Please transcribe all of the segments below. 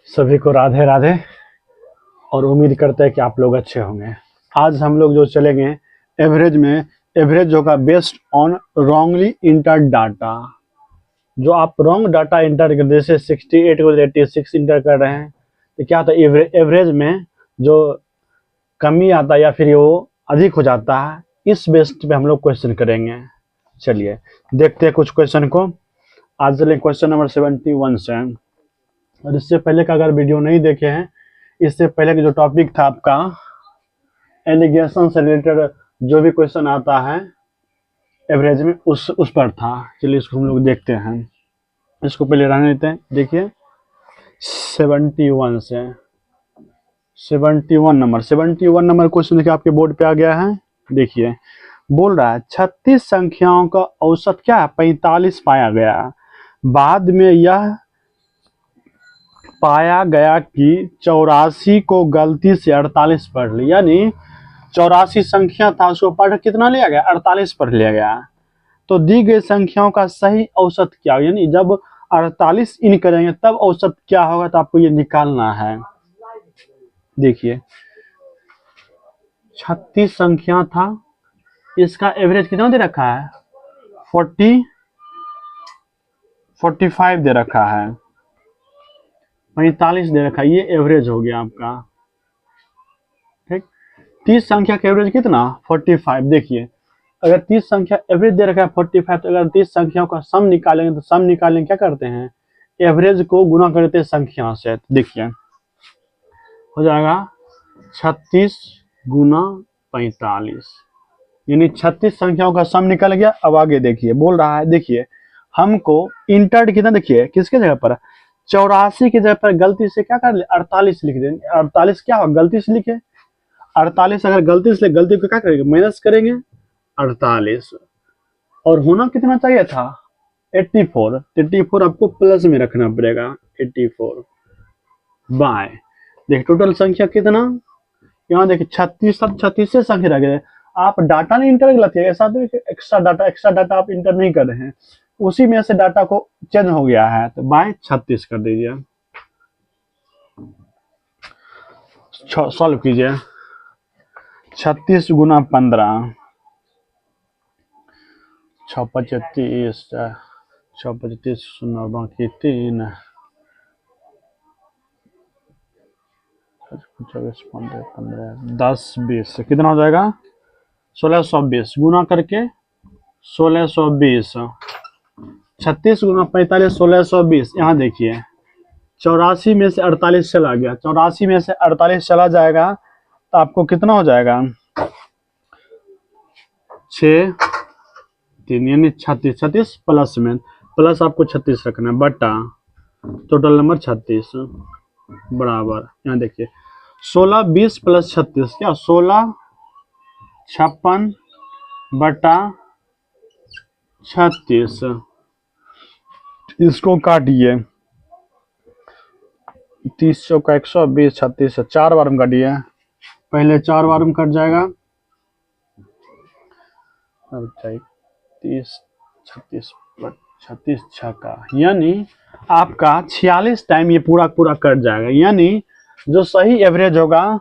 सभी को राधे राधे और उम्मीद करते हैं कि आप लोग अच्छे होंगे। आज हम लोग जो चलेंगे एवरेज में, एवरेज होगा based on wrongly inter data. जो आप रॉन्ग डाटा इंटर कर, जैसे 68 को 86 इंटर कर रहे हैं तो क्या होता है, एवरेज में जो कमी आता है या फिर वो अधिक हो जाता है, इस बेस्ड पे हम लोग क्वेश्चन करेंगे। चलिए देखते हैं कुछ क्वेश्चन को। आज चलें क्वेश्चन नंबर 71 से। और इससे पहले का अगर वीडियो नहीं देखे हैं, इससे पहले का जो टॉपिक था आपका एलिगेशन से रिलेटेड जो भी क्वेश्चन आता है एवरेज में, उस पर था। चलिए इसको हम लोग देखते हैं। इसको पहले रहने देते हैं। देखिए 71 से 71 नंबर क्वेश्चन देखिए आपके बोर्ड पे आ गया है। देखिए बोल रहा है 36 संख्याओं का औसत क्या है, 45 पाया गया। बाद में यह पाया गया कि 84 को गलती से 48 पढ़ लिया, यानी 84 संख्या था, उसको पढ़ कितना लिया गया, 48 पढ़ लिया गया। तो दी गई संख्याओं का सही औसत क्या, यानी जब 48 इन करेंगे तब औसत क्या होगा, तो आपको ये निकालना है। देखिए 36 संख्या था, इसका एवरेज कितना दे रखा है, 45 दे रखा है, 45 दे रखा है, ये एवरेज हो गया आपका। ठीक, 30 संख्या का एवरेज कितना, 45। देखिए अगर 30 संख्या एवरेज दे रखा है 45, तो अगर 30 संख्याओं का सम निकालेंगे तो सम निकालेंगे क्या करते हैं, एवरेज को गुना करते हैं संख्या से। देखिए हो जाएगा 36 गुना 45, यानी 36 संख्याओं का सम निकल गया। अब आगे देखिए बोल रहा है, देखिए हमको इंटर कितना, देखिए किसके जगह पर, 84 की जगह पर गलती से क्या कर ले, 48 लिख देंगे। 48 क्या होगा, गलती से लिखे 48, अगर गलती से गलती को क्या करेंगे, माइनस करेंगे 48, और होना कितना चाहिए था 84। 84 आपको प्लस में रखना पड़ेगा, 84 बाय, देखिए टोटल संख्या कितना, यहाँ देखिए 36, सब 36 से संख्या रह गए। आप डाटा नहीं इंटर गलत है, ऐसा एक्स्ट्रा डाटा आप इंटर नहीं कर रहे हैं, उसी में से डाटा को चेंज हो गया है, तो बाय 36 कर दीजिए। सॉल्व कीजिए, 36 गुना 15, 6 25 शून्य बाकी 3, 24 15 10 20 कितना हो जाएगा, 1620 गुना करके 1620, 36 गुना 45 1620। यहाँ देखिए 84 में से 48 चला गया, 84 में से 48 चला जाएगा तो आपको कितना हो जाएगा, 6 3, यानी 36 प्लस में, प्लस आपको 36 रखना है, बटा टोटल नंबर 36 बराबर, यहाँ देखिए 16 20 प्लस 36 क्या, 16 56 बटा 36। इसको काटिए, 30 चौका 120, 36 4 बार में काटिए, पहले 4 बार में कट जाएगा, अब 30 36 36 छक्का, यानी आपका 46 टाइम ये पूरा कट जाएगा। यानी जो सही एवरेज होगा,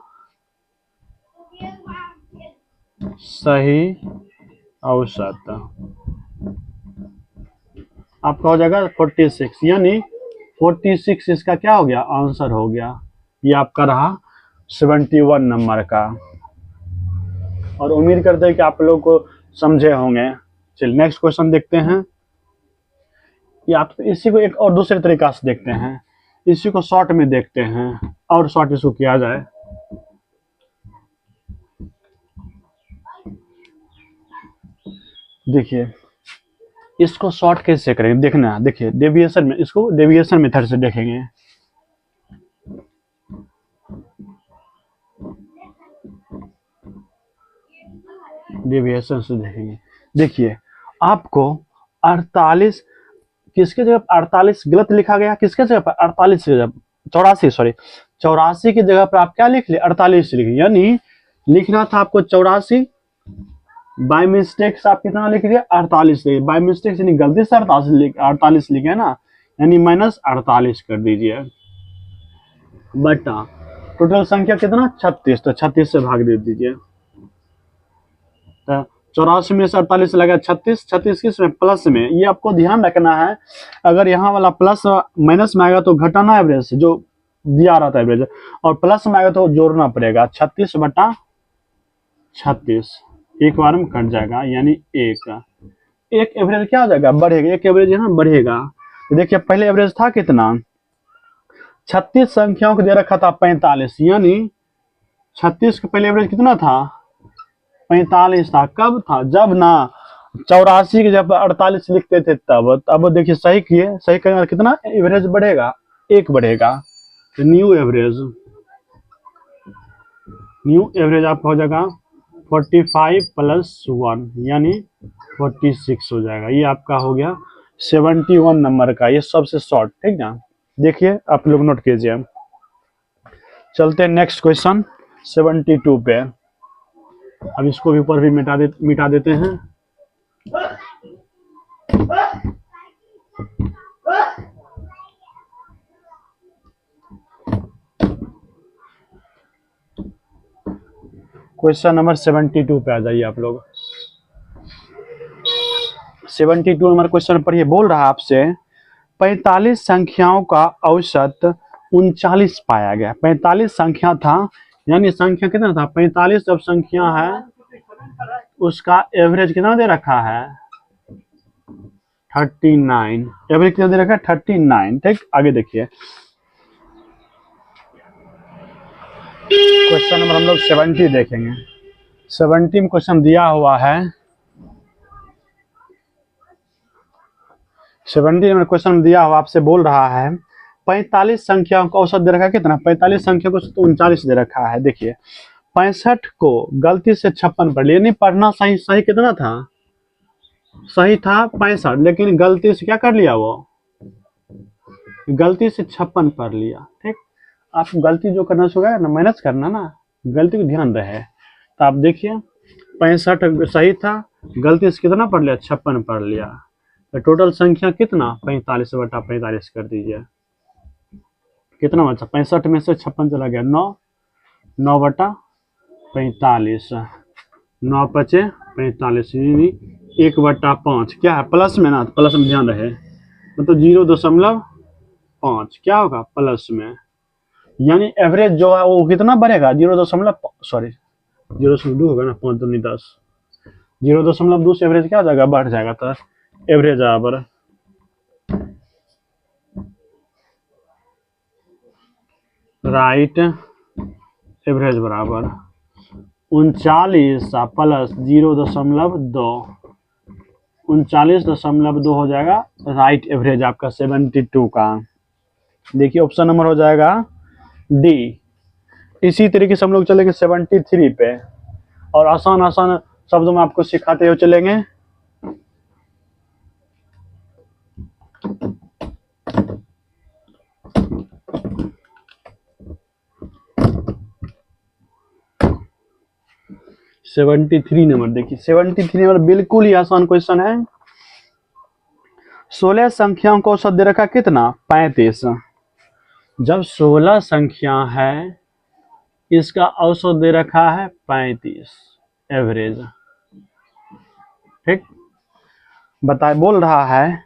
सही औसत आपका हो जाएगा 46, यानी 46 इसका क्या हो गया, आंसर हो गया। ये आपका रहा 71 नंबर का, और उम्मीद करते हैं कि आप लोग को समझे होंगे। चलिए नेक्स्ट क्वेश्चन देखते हैं। या आप इसी को एक और दूसरे तरीका से देखते हैं, इसी को शॉर्ट में देखते हैं, और शॉर्ट इसको किया जाए। देखिए इसको शॉर्ट कैसे करेंगे, देखना, देखिए डेविएशन में, इसको डेविएशन मेथड से देखेंगे। डेविएशन से देखेंगे। देखिए आपको 48 किसके जगह 48 गलत लिखा गया, किसके जगह पर 48 की जगह 84 की जगह पर आप क्या लिख लिए, 48 लिखे, यानी लिखना था आपको 84, बाय मिस्टेक से आप कितना लिख दिए, 48 लिखे, बाय मिस्टेक से नहीं, गलती से 48 लिखे ना, यानी -48 कर दीजिए। बटा टोटल संख्या कितना 36, तो 36 से भाग दे दीजिए। तो 84 में से 48 लगा 36, 36 किस में प्लस में, ये आपको ध्यान रखना है। अगर यहाँ वाला प्लस माइनस में आएगा तो घटाना एवरेज से जो दिया रहा था एवरेज, और प्लस में आएगा तो जोड़ना पड़ेगा। 36 बटा 36 एक बार में कट जाएगा, यानी एक एवरेज क्या हो जाएगा, बढ़ेगा। एक एवरेज यहाँ बढ़ेगा। तो देखिए पहले एवरेज था कितना, 36 संख्याओं को दे रखा था 45, यानी 36 का पहले एवरेज कितना था 45 था। कब था, जब ना 84 के जब 48 लिखते थे तब। अब देखिए सही किए, सही करने में कितना एवरेज बढ़ेगा, एक बढ़ेगा। तो न्यू एवरेज आपका हो जाएगा 45 + 1 यानी 46 हो जाएगा। ये आपका हो गया 71 नंबर का, ये सबसे शॉर्ट, ठीक ना। देखिए आप लोग नोट कीजिए। चलते हैं नेक्स्ट क्वेश्चन 72 पे। अब इसको भी ऊपर भी मिटा देते हैं। क्वेश्चन नंबर 72 पे आ जाइए आप लोग। 72 नंबर क्वेश्चन पढ़िए। बोल रहा आपसे 45 संख्याओं का औसत 39 पाया गया। 45 संख्या था, यानी संख्या कितना था 45, जब संख्या है उसका एवरेज कितना दे रखा है 39। एवरेज कितना दे रखा है 39, ठीक। आगे देखिए क्वेश्चन नंबर हम लोग 70 देखेंगे। 70 में क्वेश्चन दिया हुआ है, 70 में क्वेश्चन दिया हुआ आपसे बोल रहा है 45 संख्याओं का औसत दे रखा है कितना, 45 संख्या को 39 दे रखा है। देखिए 65 को गलती से 56 पढ़ लिया, नहीं पढ़ना सही, सही कितना था, सही था 65, लेकिन गलती से क्या कर लिया, वो गलती से 56 पढ़ लिया, ठीक। आप गलती जो करना होगा ना, माइनस करना ना, गलती को ध्यान रहे। तो आप देखिए 65 सही था, गलती से कितना पढ़ लिया 56 पढ़ लिया। तो टोटल संख्या कितना 45 बटा 45 कर दीजिए, कितना बचा 65 में से 56 चला गया 9, 9 बटा 45, 9 पचे 45, 1 बटा 5 क्या है प्लस में ना, प्लस में ध्यान रहे, मतलब 0.5 क्या होगा प्लस में, यानी एवरेज जो है वो कितना बढ़ेगा 0.2 होगा ना, 5 दूनी 10, 0.2 से एवरेज क्या हो जाएगा, बढ़ जाएगा। तो एवरेज बराबर राइट एवरेज बराबर 39 + 0.2, 39.2 हो जाएगा राइट एवरेज आपका 72 का। देखिए ऑप्शन नंबर हो जाएगा डी। इसी तरीके से हम लोग चलेंगे 73 पे, और आसान आसान शब्दों में आपको सिखाते हुए चलेंगे। सेवेंटी थ्री नंबर देखिए, 73 नंबर बिल्कुल ही आसान क्वेश्चन है। 16 संख्याओं को औसत दे रखा कितना 35। जब 16 संख्या है इसका औसत दे रखा है 35 एवरेज, ठीक। बताए बोल रहा है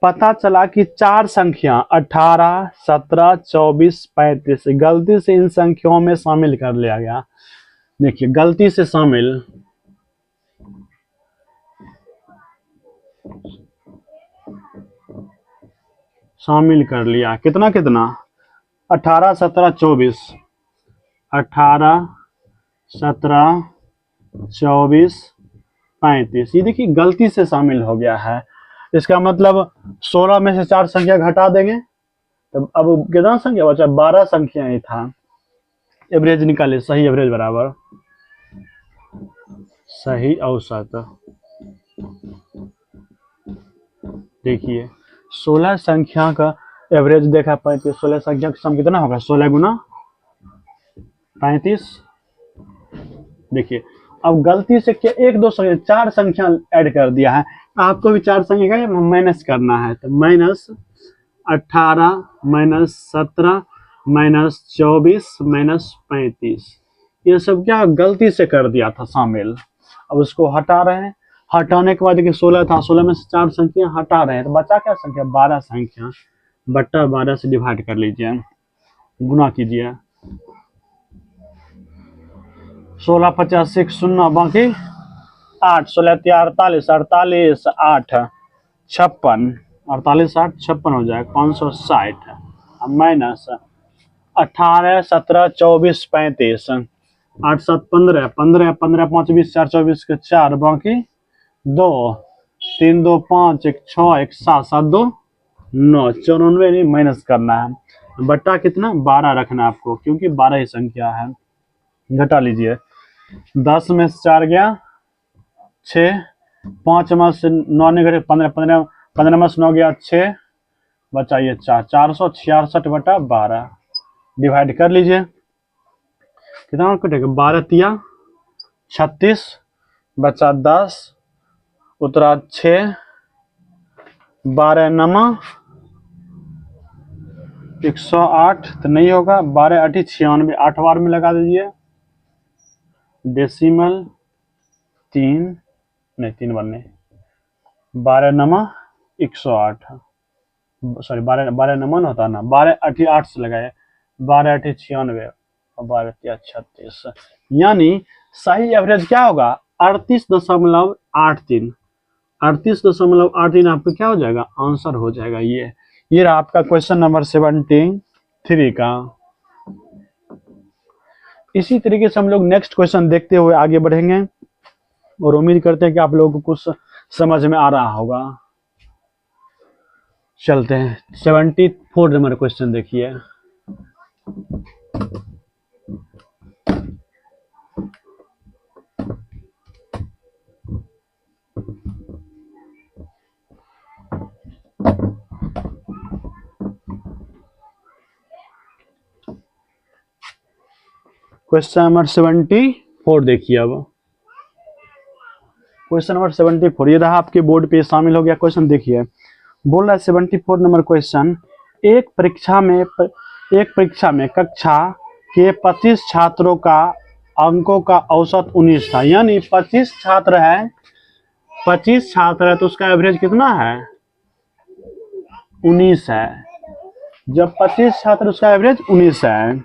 पता चला कि 4 संख्या 18, 17, 24, 35 गलती से इन संख्याओं में शामिल कर लिया गया। देखिए गलती से शामिल कर लिया, कितना कितना 18, 17, 24, 18, 17, 24, 35, ये देखिए गलती से शामिल हो गया है। इसका मतलब 16 में से 4 संख्या घटा देंगे, तब अब कितना संख्या बचा 12 संख्या ही था। एवरेज निकाले, सही एवरेज बराबर सही औसत। देखिए 16 संख्या का एवरेज देखा 35, 16 संख्या का सम कितना होगा 16 गुना 35। देखिए अब गलती से क्या 1 2 संख्या 4 संख्या ऐड कर दिया है, आपको भी 4 संख्या का माइनस करना है। तो -18 -17 -24 -35, ये सब क्या गलती से कर दिया था शामिल। अब उसको हटा रहे हैं। हटाने के बाद देखिए 16 था, 16 में से 4 संख्या हटा रहे हैं तो बचा क्या संख्या 12 संख्या, बट्टा 12 से डिवाइड कर लीजिए, गुना कीजिए। 16 50 6 0 बाकी 8, 16 48 48 8 56, 48 8 56 हो जाएगा 560 माइनस 18 17 24 35, 8 7 15 15 15 5 20 4 24 के 4 बाकी 2 3 2 5 1 6 1 7 7 2 9, 94 नहीं माइनस करना है। बट्टा कितना 12 रखना है आपको, क्योंकि 12 ही संख्या है। घटा लीजिए, 10 में से 4 गया 6, 5 में से 9 नहीं घटे 15, 15 15 में से 9 गया 6, बचाइए 4, 466 बटा 12 डिवाइड कर लीजिए। कितना कटेगा 12 तिया 36, बचा 10, उतरा 6, 12 नमा 108 तो नहीं होगा, 12 8 96, 8 बार में लगा दीजिए। डेसिमल 3 नहीं 3 बार नहीं, 12 नमा 108, सॉरी 12 नमन होता ना, 12 8 8 से लगाए, 12 8 96 और 12 36, यानी सही एवरेज क्या होगा 38.83, 38.83 आपका क्या हो जाएगा आंसर हो जाएगा। ये रहा आपका क्वेश्चन नंबर 73 का। इसी तरीके से हम लोग नेक्स्ट क्वेश्चन देखते हुए आगे बढ़ेंगे और उम्मीद करते हैं कि आप लोगों को कुछ समझ में आ रहा होगा। चलते हैं 74 नंबर क्वेश्चन देखिए। क्वेश्चन नंबर 74 देखिए। अब क्वेश्चन नंबर 74 ये रहा आपके बोर्ड पे शामिल हो गया क्वेश्चन। देखिए बोल रहा है 74 नंबर क्वेश्चन, एक परीक्षा में कक्षा के 25 छात्रों का अंकों का औसत 19 था, यानी 25 छात्र है, 25 छात्र है तो उसका एवरेज कितना है 19 है। जब 25 छात्र उसका एवरेज 19 है,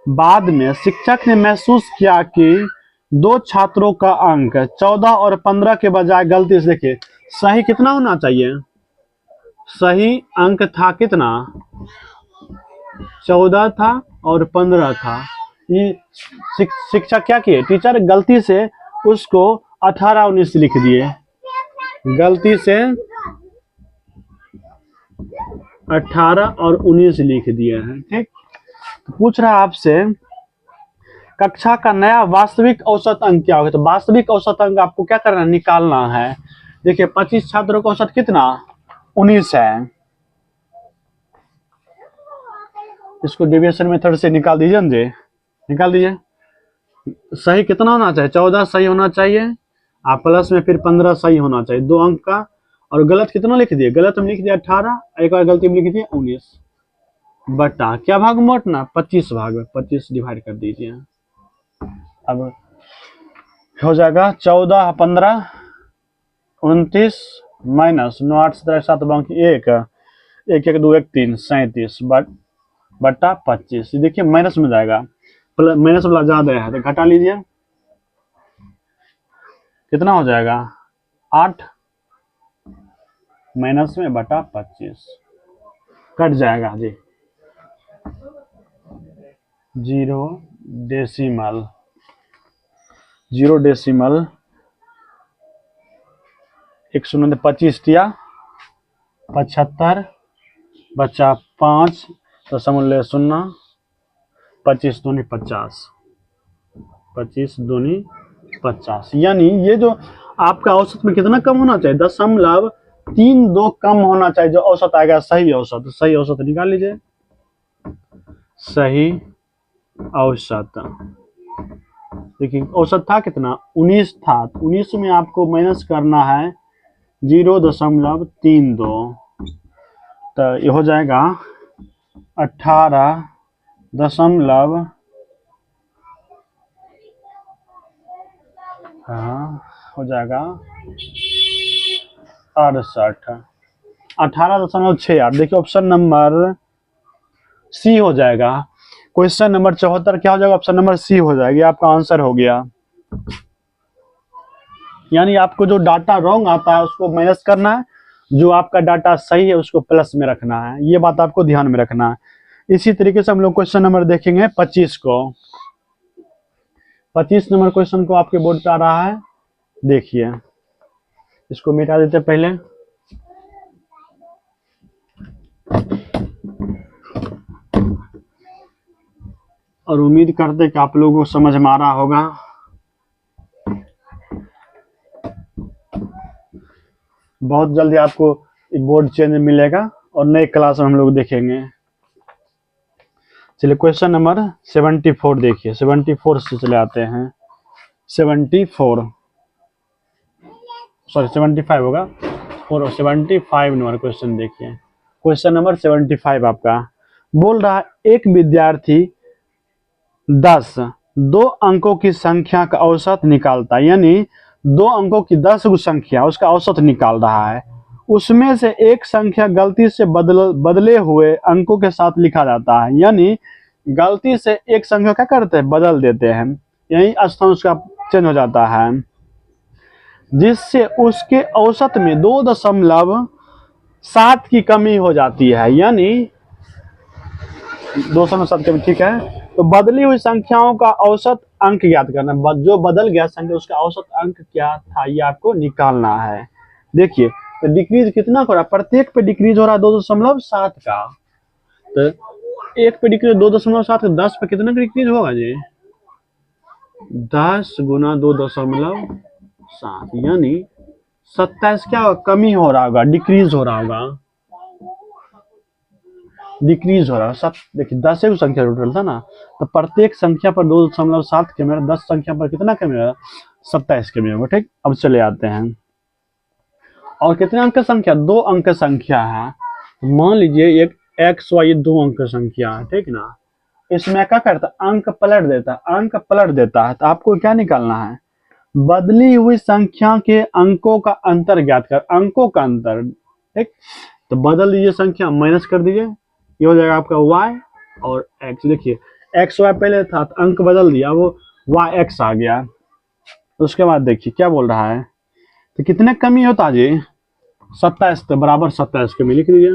बाद में शिक्षक ने महसूस किया कि 2 छात्रों का अंक 14 और 15 के बजाय गलती से, देखिए सही कितना होना चाहिए, सही अंक था कितना 14 था और 15 था। ये शिक्षक क्या किए, टीचर गलती से उसको 18 19 लिख दिए, गलती से 18 और 19 लिख दिए हैं। ठीक, तो पूछ रहा है आपसे कक्षा का नया वास्तविक औसत अंक क्या होगा। तो वास्तविक औसत अंक आपको क्या करना है, निकालना है। देखिए 25 छात्रों का औसत कितना 19 है, इसको डेविएशन मेथड से निकाल दीजिए ना जी, निकाल दीजिए। सही कितना होना चाहिए 14 सही होना चाहिए, आप प्लस में फिर 15 सही होना चाहिए 2 अंक का, और गलत कितना लिख दिए, गलत में लिख दिया 18, एक और गलती में लिख दिया 19, बटा क्या भाग में बांटना 25 भाग में, 25 डिवाइड कर दीजिए। अब हो जाएगा 14 15 29 माइनस 9 8 17 7 बाकी 1 1 1 2 1 3 37 बट्टा 25। देखिए माइनस में जाएगा, माइनस वाला ज्यादा है तो घटा लीजिए, कितना हो जाएगा 8 माइनस में बटा 25 कट जाएगा जी, 0 डेसिमल 125 दिया 75 बचा 5 0.0 25 दूनी 50, 25 दूनी 50, यानी ये जो आपका औसत में कितना कम होना चाहिए 0.32 कम होना चाहिए, जो औसत आएगा सही औसत। सही औसत निकाल लीजिए, सही औसत देखिए औसत था कितना 19 था, 19 में आपको माइनस करना है 0.32, तो ये हो जाएगा 18.68 हो जाएगा 18.68। देखिए ऑप्शन नंबर सी हो जाएगा। क्वेश्चन नंबर 74 क्या हो जाएगा? ऑप्शन नंबर सी हो जाएगी, आपका आंसर हो गया। यानी आपको जो डाटा रॉन्ग आता है उसको माइनस करना है, जो आपका डाटा सही है उसको प्लस में रखना है, ये बात आपको ध्यान में रखना है। इसी तरीके से हम लोग क्वेश्चन नंबर देखेंगे 25 को। 25 नंबर क्वेश्चन को आपके बोर्ड पे आ रहा है, देखिए इसको मिटा देते पहले। और उम्मीद करते कि आप लोगों को समझ में आ रहा होगा। बहुत जल्दी आपको बोर्ड चेंज मिलेगा और नए क्लास में हम लोग देखेंगे। चलिए क्वेश्चन नंबर 74 देखिए, 74 से चले आते हैं। 74 सॉरी 75 होगा, और 75 नंबर क्वेश्चन देखिए। क्वेश्चन नंबर 75 आपका बोल रहा है, एक विद्यार्थी 2 अंकों की संख्या का औसत निकालता है, यानी 2 अंकों की 10 संख्या उसका औसत निकाल रहा है। उसमें से एक संख्या गलती से बदले हुए अंकों के साथ लिखा जाता है, यानी गलती से एक संख्या क्या करते हैं, बदल देते हैं, यही स्थान उसका चेंज हो जाता है, जिससे उसके औसत में 2.7 की कमी हो जाती है, यानी 2.7 कमी। ठीक है, तो बदली हुई संख्याओं का औसत अंक ज्ञात करना, जो बदल गया संख्या उसका औसत अंक क्या था ये आपको निकालना है। देखिए तो डिक्रीज कितना हो रहा है, प्रत्येक पे डिक्रीज हो रहा है 2.7 का, तो एक पे डिक्रीज 2.7 का 10 पे कितना डिक्रीज होगा जी, 10 गुना 2.7, यानी 27 क्या होगा, कमी हो रहा होगा, डिक्रीज हो रहा होगा, डिक्रीज हो रहा है। देखिए 10 एक संख्या टोटल था ना, तो प्रत्येक संख्या पर 2.7 कमी, 10 संख्या पर कितना कमी होगा, 27 कमी होगा। ठीक, अब चले आते हैं। और कितने अंक संख्या, 2 अंक संख्या है। मान लीजिए एक एक्स वाई 2 अंक संख्या है, ठीक ना, इसमें क्या करता है, अंक पलट देता है, अंक पलट देता है। तो आपको क्या निकालना है, बदली हुई संख्या के अंकों का अंतर ज्ञात कर, अंकों का अंतर। ठीक, तो बदल दीजिए संख्या, माइनस कर दीजिए, ये हो जाएगा आपका y और x। देखिए एक्स वाई पहले था तो अंक बदल दिया, वो y x आ गया। उसके बाद देखिए क्या बोल रहा है, तो कितने कमी होता जी, 27, तो बराबर 27 कमी लिख लीजिए।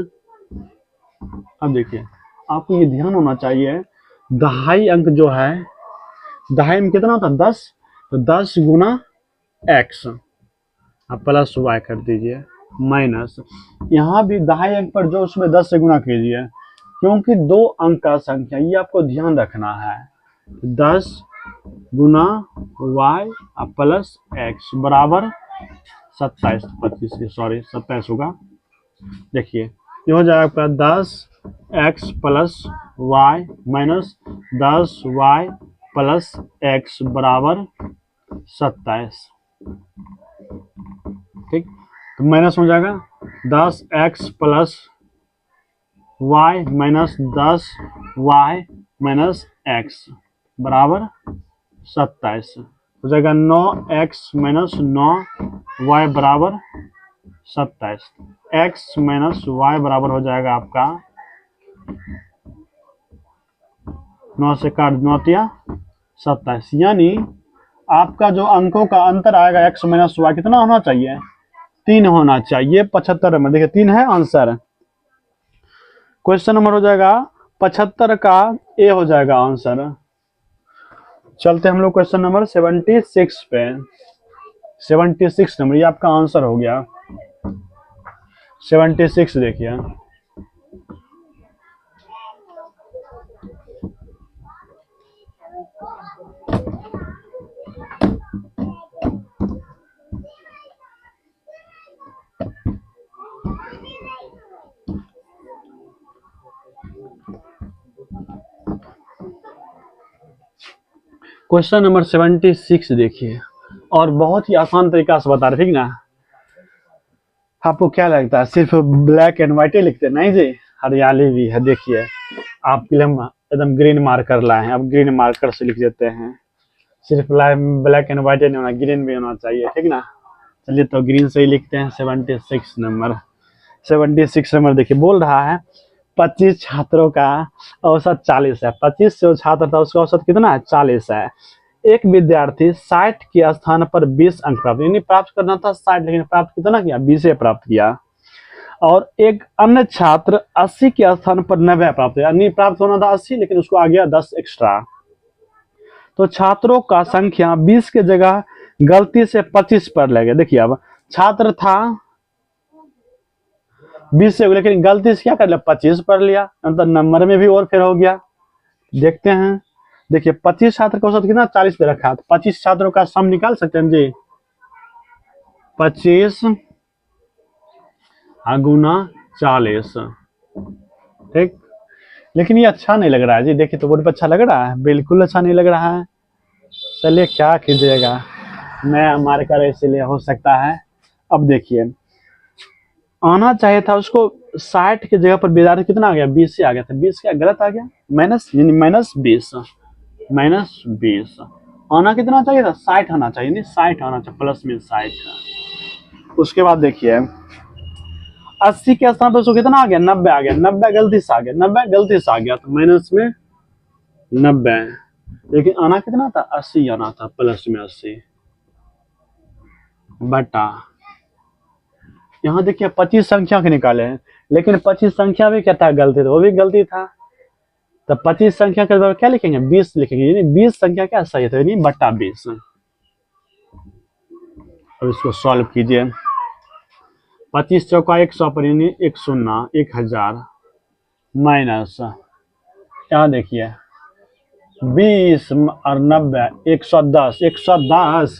अब देखिए आपको ये ध्यान होना चाहिए, दहाई अंक जो है, दहाई में कितना होता है 10, तो 10 गुना x, अब प्लस y कर दीजिए, माइनस, यहाँ भी दहाई अंक पर जो उसमें 10 से गुना कीजिए, क्योंकि 2 अंक का संख्या, ये आपको ध्यान रखना है। 10 गुना y प्लस x बराबर 27, 27 होगा। देखिए ये हो जाएगा आपका 10x plus y minus 10y plus x बराबर 27। ठीक, तो माइनस हो जाएगा 10x plus y minus 10y minus x बराबर 27 हो जाएगा। 9x माइनस 9y बराबर 27, x माइनस y बराबर हो जाएगा आपका 9 से काट 9 तिया 27, यानी आपका जो अंकों का अंतर आएगा x माइनस y कितना होना चाहिए, 3 होना चाहिए। 75 में देखिए 3 है आंसर। क्वेश्चन नंबर हो जाएगा 75 का ए हो जाएगा आंसर। चलते हम लोग क्वेश्चन नंबर 76 पे। 76 नंबर ये आपका आंसर हो गया। 76 देखिए, क्वेश्चन नंबर 76 देखिए, और बहुत ही आसान तरीका से बता रहे, ठीक ना। आपको क्या लगता है सिर्फ ब्लैक एंड व्हाइट ही लिखते, नहीं जी, हरियाली भी है। देखिए आपके लिए हम एकदम ग्रीन मार्कर लाए हैं, अब ग्रीन मार्कर से लिख देते हैं। सिर्फ ब्लैक एंड व्हाइट नहीं होना, ग्रीन भी होना चाहिए, ठीक ना। चलिए तो ग्रीन से ही लिखते हैं। 76 नंबर, 76 नंबर देखिए बोल रहा है 25 छात्रों का औसत 40 है। 25 जो छात्र था उसका औसत कितना है, 40 है। एक विद्यार्थी 60 के स्थान पर 20 अंक प्राप्त, यानी प्राप्त करना था 60, लेकिन प्राप्त कितना किया, 20 प्राप्त किया। और एक अन्य छात्र 80 के स्थान पर 90 प्राप्त, यानी प्राप्त होना था 80 लेकिन उसको आ गया 10 एक्स्ट्रा। तो छात्रों का संख्या 20 के जगह गलती से 25 पर ले गया। देखिए अब छात्र था 20 से, लेकिन गलती से क्या कर लिया, 25 पर लिया, मतलब नंबर में भी और फिर हो गया। देखते हैं, देखिए 25 छात्र का औसत कितना, 40 पे रखा है, तो 25 छात्रों का सम निकाल सकते हैं जी। 25 गुना 40, ठीक। लेकिन ये अच्छा नहीं लग रहा है जी, देखिए तो बोर्ड पर अच्छा लग रहा है, बिल्कुल अच्छा नहीं लग रहा है। चलिए क्या कीजिएगा, नया मार्कर इसीलिए हो सकता है। अब देखिए आना चाहिए था उसको 60 की जगह पर विद्यार्थी कितना आ गया, 20 से आ गया था, 20 क्या गलत आ गया, माइनस, यानी -20 आना कितना चाहिए था, 60 आना चाहिए, नहीं 60 आना चाहिए, प्लस में 60। उसके बाद देखिए 80 के स्थान पर उसको कितना आ गया, 90 आ गया, 90 गलती से आ गया, 90 गलती से आ गया, तो माइनस में 90, लेकिन आना कितना था, 80 आना था, प्लस में 80 बटा, यहाँ देखिए 25 संख्या के निकाले हैं, लेकिन 25 संख्या भी क्या था, गलती था, वो भी गलती था। तो 25 संख्या के बाद क्या लिखेंगे, 20 लिखेंगे, यानी 20 संख्या क्या सही था, यानी बटा 20। अब इसको सॉल्व कीजिए। 25 चौका 100 पर, यानी 1 शून्य 1000 माइनस, यहाँ देखिए 20 और 90 110, 110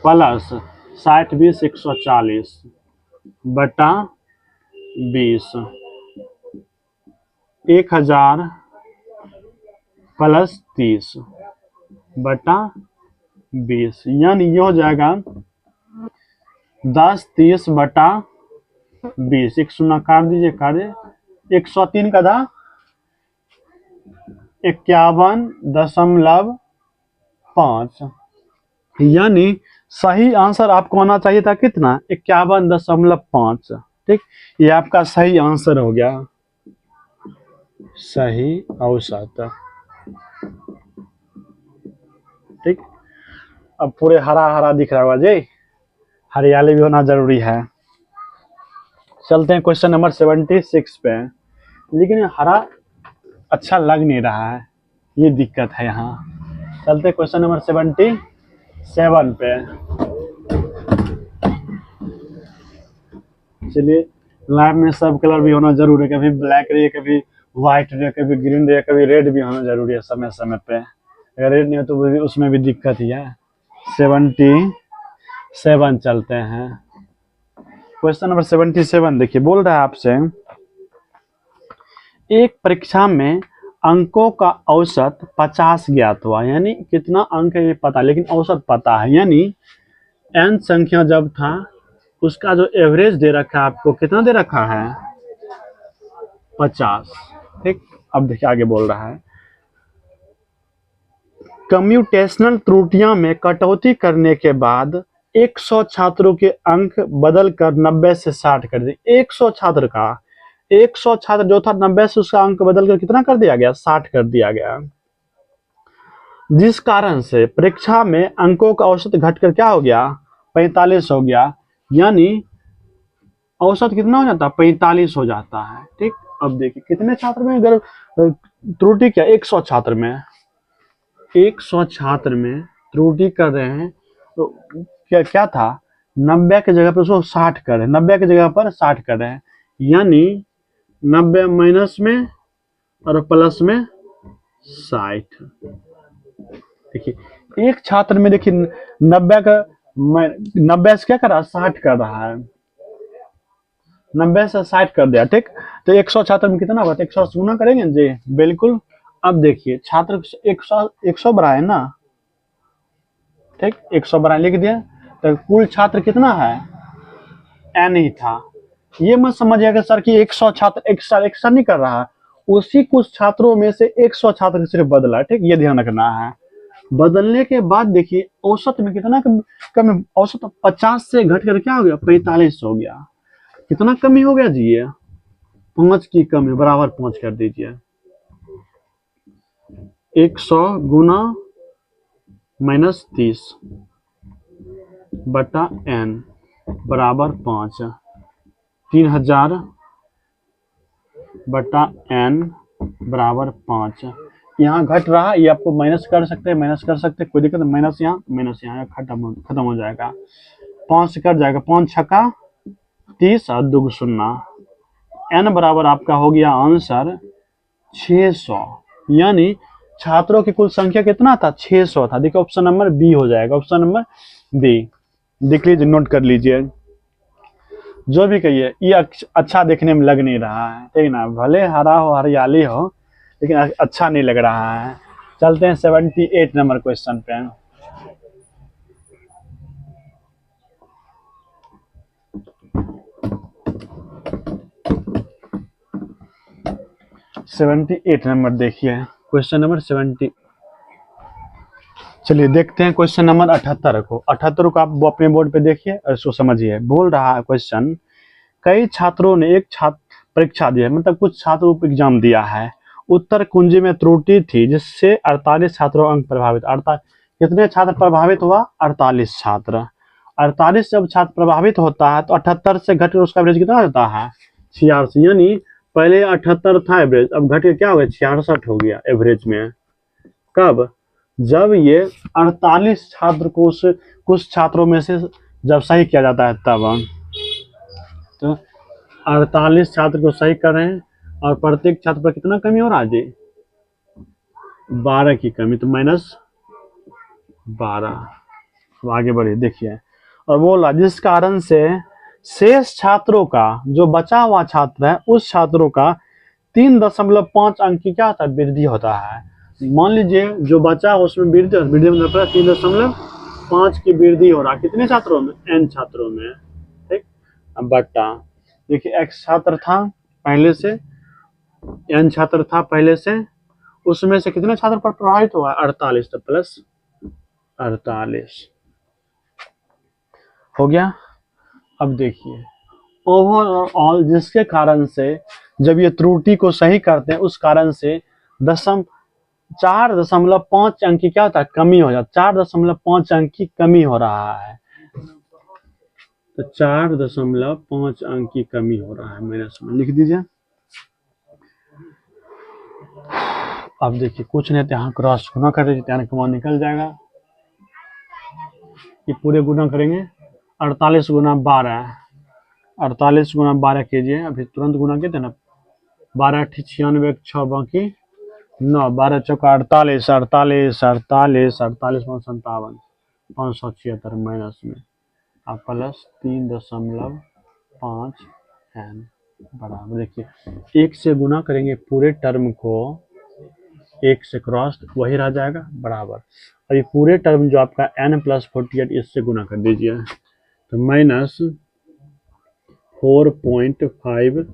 प्लस 60 20 140 बटा 20, 1000 प्लस 30 बटा 20, यानी ये हो जाएगा 10 30 बटा 20, 1 शून्य काट दीजिए, काट दे, 103 का था 51.5, यानी सही आंसर आपको आना चाहिए था कितना, 51.5, ठीक। ये आपका सही आंसर हो गया, सही औसत, ठीक। अब पूरे हरा हरा दिख रहा होगा जी, हरियाली भी होना जरूरी है। चलते हैं क्वेश्चन नंबर 76 पे, लेकिन हरा अच्छा लग नहीं रहा है, ये दिक्कत है यहाँ। चलते हैं क्वेश्चन नंबर 77 पे। चलिए लैब में सब कलर भी होना जरूरी है, कभी ब्लैक रही, कभी व्हाइट रही, कभी ग्रीन रही, कभी रेड भी होना जरूरी है समय समय पे। अगर रेड नहीं हो तो उसमें भी दिक्कत ही है। 77 चलते हैं, क्वेश्चन नंबर 77 देखिए बोल रहा है आपसे, एक परीक्षा में अंकों का औसत 50 ज्ञात हुआ, यानी कितना अंक है ये पता, लेकिन औसत पता है, यानी n संख्या जब था उसका जो एवरेज दे रखा है आपको, कितना दे रखा है, 50, ठीक। अब देखिए आगे बोल रहा है, कम्प्यूटेशनल त्रुटियों में कटौती करने के बाद 100 छात्रों के अंक बदल कर 90 से 60 कर दिए। 100 छात्र का, 100 छात्र जो था 90 से उसका अंक बदल कर कितना कर दिया गया, 60 कर दिया गया, जिस कारण से परीक्षा में अंकों का औसत घटकर क्या हो गया, 45 हो गया, यानी औसत कितना हो जाता है, 45 हो जाता है, ठीक। अब देखिए कितने छात्र में अगर त्रुटि क्या, 100 छात्र में, 100 छात्र में त्रुटि कर रहे हैं, तो क्या क्या था, 90 की जगह पर उसको 60 कर रहे हैं, 90 की जगह पर 60 कर रहे हैं, यानी 90 माइनस में और प्लस में 60। देखिए एक छात्र में देखिए 90 का 90 से क्या कर रहा है, 60 कर रहा है, 90 से 60 कर दिया, ठीक। तो 100 छात्र में कितना होगा, 100 से गुना करेंगे जी, बिल्कुल। अब देखिए छात्र 100 बढ़ाए ना, ठीक, 100 बढ़ाए लिख दिया, तो कुल छात्र कितना है, n ही था, ये मत समझिएगा सर कि 100 छात्र एक साल नहीं कर रहा है, उसी कुछ छात्रों में से 100 छात्र सिर्फ बदला है। ठीक, ये ध्यान रखना है। बदलने के बाद देखिए औसत में कितना कम, औसत 50 से घट कर क्या हो गया, 45 हो गया। कितना कमी हो गया जी, ये 5 की कमी, बराबर 5 कर दीजिए। 100 गुना -30 बटा n बराबर 5, 3000 बटा n बराबर 5। यहाँ घट रहा, ये आपको माइनस कर सकते हैं, माइनस कर सकते हैं, कोई दिक्कत नहीं। माइनस यहाँ खत्म हो जाएगा, 5 से कट जाएगा, 5 छक्का 30 और 2 शून्य, n बराबर आपका हो गया आंसर 600। यानी छात्रों की कुल संख्या कितना था, 600 था। देखिए ऑप्शन नंबर बी हो जाएगा, ऑप्शन नंबर बी। देख लीजिए, नोट कर लीजिए। जो भी कहिए, ये अच्छा देखने में लग नहीं रहा है, ठीक ना, भले हरा हो, हरियाली हो, लेकिन अच्छा नहीं लग रहा है। चलते हैं 78 नंबर क्वेश्चन पे। सेवेंटी 78 नंबर देखिए, क्वेश्चन नंबर 70। चलिए देखते हैं क्वेश्चन नंबर 78 को। 78 को आप अपने बोर्ड पे देखिए और इसको समझिए। बोल रहा है क्वेश्चन, कई छात्रों ने एक परीक्षा दी है, मतलब कुछ छात्रों को एग्जाम दिया है, उत्तर कुंजी में त्रुटि थी जिससे 48 छात्रों अंक प्रभावित। कितने छात्र प्रभावित हुआ, 48 छात्र। 48 जब छात्र प्रभावित होता है तो 78 से घट उसका एवरेज कितना होता है, 66। यानी पहले 78 था एवरेज, अब घट के क्या हो गया, 66 हो गया एवरेज में। कब, जब ये 48 छात्र को कुछ छात्रों में से जब सही किया जाता है तब। तो 48 छात्र को सही कर रहे हैं और प्रत्येक छात्र पर कितना कमी हो रहा है जी, 12 की कमी, तो -12। अब आगे बढ़िए देखिए, और बोला जिस कारण से शेष छात्रों का, जो बचा हुआ छात्र है उस छात्रों का 3.5 अंक की क्या होता है, वृद्धि होता है। मान लीजिए जो बचा उसमें वृद्धि मतलब 3.5 की वृद्धि हो रहा, कितने छात्रों में, n छात्रों में। ठीक, अब बट्टा देखिए, x छात्र था पहले से, n छात्र था पहले से, उसमें से कितने छात्र पर प्रभावित हुआ, 48, तो प्लस 48 हो गया। अब देखिए ओवरऑल जिसके कारण से जब ये त्रुटि को सही करते हैं उस कारण से 4.5 अंक की क्या होता है, कमी हो जाता है। 4.5 अंक की कमी हो रहा है, तो 4.5 अंक की कमी हो रहा है, माइनस में लिख दीजिए। अब देखिए कुछ नहीं, यहाँ क्रॉस गुना कर दीजिए, यहाँ कमा निकल जाएगा। ये पूरे गुना करेंगे, 48 गुना 12, 48 गुना 12 कीजिए, अभी तुरंत गुना किए थे ना, 12 96 6 बाकी 9, 12 चौका 48, 48 48 48 57, 576 माइनस में अब प्लस 3.5 n बराबर। देखिए 1 से गुना करेंगे पूरे टर्म को, 1 से क्रॉस वही रह जाएगा बराबर। अब ये पूरे टर्म जो आपका n+48 इससे गुना कर दीजिए, तो -4.5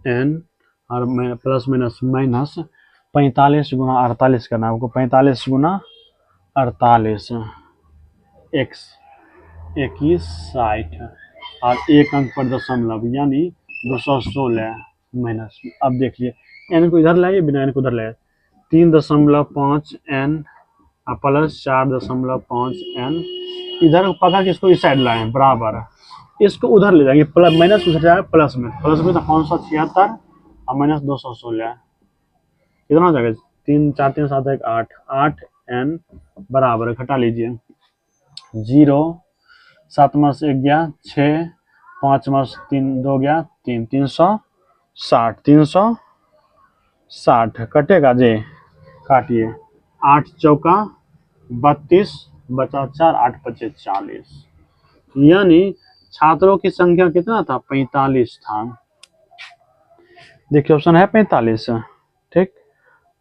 n और प्लस माइनस 45 गुना 48 करना आपको, 45 गुना 48 x 2160 और 1 अंक पर दशमलव यानी 216 माइनस। अब देखिए n को इधर लाइए, बिना n को उधर लाइए, 3.5 n प्लस 4.5 n, इधर पकड़ के इसको इस साइड लाए बराबर, इसको उधर ले जाएंगे, प्लस माइनस उधर जाएगा प्लस में तो 576 और माइनस 216 कितना हो जाएगा, 3 4 3 7 1 8 8 n बराबर, घटा लीजिए, 0 7 में से 1 गया 6, 5 में से 3 2 गया 3, 360 कटेगा जी, काटिए, 8 चौका 32 बचा 4, 8 पचे 40, यानी छात्रों की संख्या कितना था, 45 था। देखिए ऑप्शन है 45, ठीक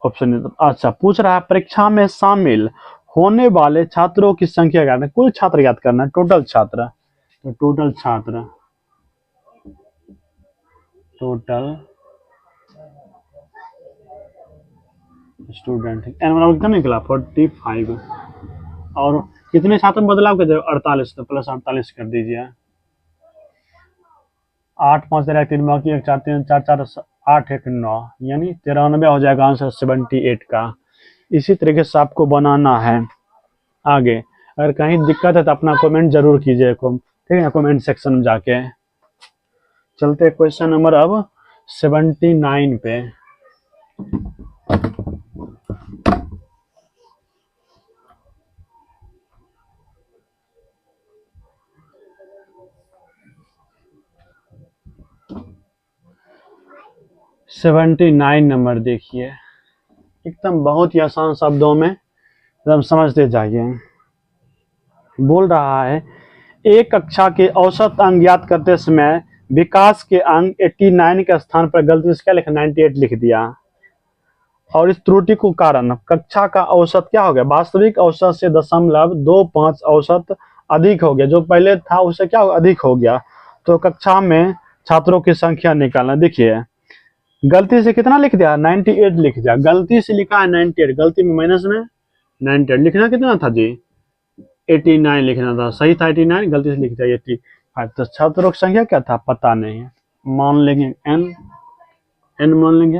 ऑप्शन। अच्छा पूछ रहा है परीक्षा में शामिल होने वाले छात्रों की संख्या ज्ञात, कुल छात्र याद करना है, टोटल छात्र, तो टोटल छात्र टोटल स्टूडेंट, एन बराबर कितना निकला 45, और कितने छात्र में बदलाव कर 48, तो प्लस 48 कर दीजिए। 8 5 13 3 बाकी 1 4 3 4 4 8 1 9, यानी 93 हो जाएगा आंसर 78 का। इसी तरीके से आपको बनाना है आगे। अगर कहीं दिक्कत है तो अपना कमेंट जरूर कीजिए, ठीक है, कमेंट सेक्शन में जाके। चलते क्वेश्चन नंबर अब 79 पे। नंबर देखिए, एकदम बहुत ही आसान शब्दों में एकदम समझते जाइए। बोल रहा है एक कक्षा के औसत अंक ज्ञात करते समय विकास के अंक 89 के स्थान पर गलती से क्या लिखा 98 लिख दिया, और इस त्रुटि को कारण कक्षा का औसत क्या हो गया, वास्तविक औसत से 0.25 औसत अधिक हो गया, जो पहले था उससे क्या अधिक हो गया। तो कक्षा में छात्रों की संख्या निकालना। देखिए गलती से कितना लिख दिया 98 लिख दिया, गलती से लिखा है 98, गलती में माइनस में 98, लिखना कितना था जी 89 लिखना था, सही था 89, गलती से लिख दिया 85। तो छात्रों की संख्या क्या था पता नहीं है, मान लेंगे n मान लेंगे।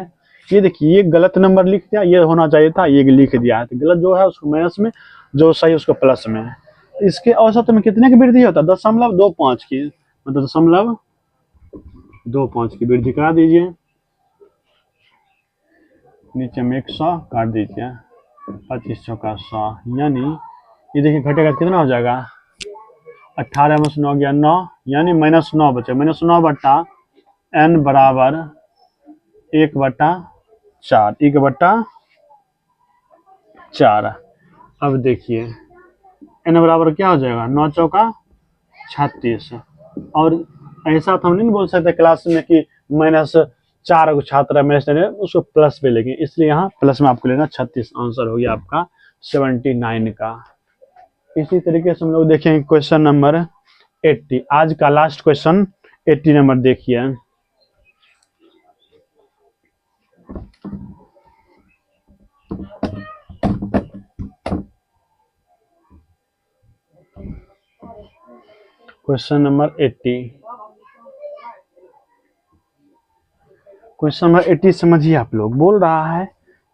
ये देखिए ये गलत नंबर लिख दिया, ये होना चाहिए था ये लिख दिया है, तो गलत जो है उसको माइनस में, जो सही उसको प्लस में। इसके औसत में कितने की वृद्धि होता है 0.25 की, मतलब 0.25 की वृद्धि करा दीजिए, नीचे में 100 काट दीजिए, 25 चौका 100, यानी ये देखिए घटेगा कितना हो जाएगा 18 में से 9 गया 9, यानी -9 बचे, -9 बटा n बराबर 1/4, 1/4। अब देखिए n बराबर क्या हो जाएगा 9 चौका 36, और ऐसा तो हम नहीं बोल सकते क्लास में कि -4 को छात्र है उसको प्लस पे लेंगे, इसलिए यहाँ प्लस में आपको लेना 36 आंसर हो गया आपका 79 का। इसी तरीके से हम लोग देखेंगे क्वेश्चन नंबर 80, आज का लास्ट क्वेश्चन 80 नंबर देखिए। क्वेश्चन नंबर 80, क्वेश्चन नंबर 80 समझिए आप लोग। बोल रहा है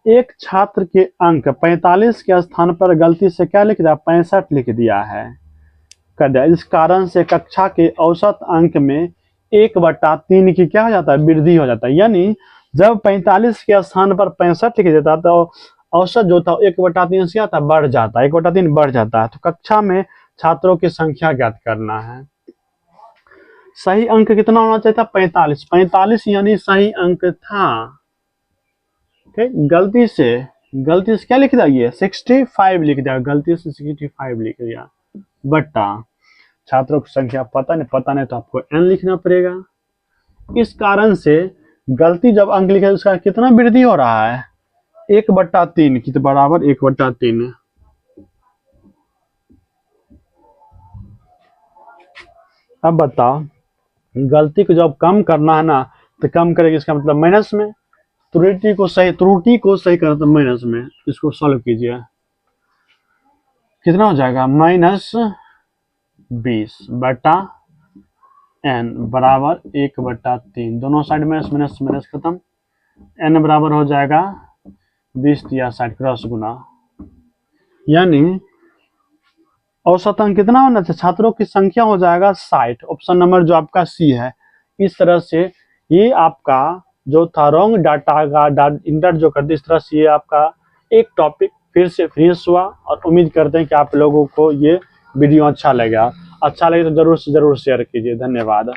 एक छात्र के अंक 45 के स्थान पर गलती से क्या लिख दिया 65 लिख दिया है कर दिया, इस कारण से कक्षा के औसत अंक में 1/3 की क्या हो जाता है वृद्धि हो जाता है, यानी जब 45 के स्थान पर 65 लिख देता तो औसत जो था 1/3 से आता बढ़ जाता है, 1/3 बढ़ जाता है। तो कक्षा में छात्रों की संख्या ज्ञात करना है। सही अंक कितना होना चाहिए था 45, 45 यानी सही अंक था, ठीक। गलती से क्या लिख दिया ये 65 लिख दिया, गलती से 65 लिख दिया, बट्टा छात्रों की संख्या पता नहीं तो आपको n लिखना पड़ेगा। इस कारण से गलती जब अंक लिखे उसका कितना वृद्धि हो रहा है 1/3 की, तो बराबर 1/3। अब बताओ गलती को जब कम करना है ना तो कम करेगी, इसका मतलब माइनस में, त्रुटि को सही करना तो माइनस में। इसको सॉल्व कीजिए कितना हो जाएगा -20/n बराबर 1/3, दोनों साइड माइनस खत्म, n बराबर हो जाएगा 20 या 60 क्रॉस गुना, यानी औसत अंक कितना होना चाहिए छात्रों की संख्या हो जाएगा 60, ऑप्शन नंबर जो आपका सी है। इस तरह से ये आपका जो था रॉन्ग डाटा का इंटर जो कर दी, इस तरह से ये आपका एक टॉपिक फिर से फिनिश हुआ, और उम्मीद करते हैं कि आप लोगों को ये वीडियो अच्छा लगे तो जरूर से जरूर शेयर कीजिए। धन्यवाद।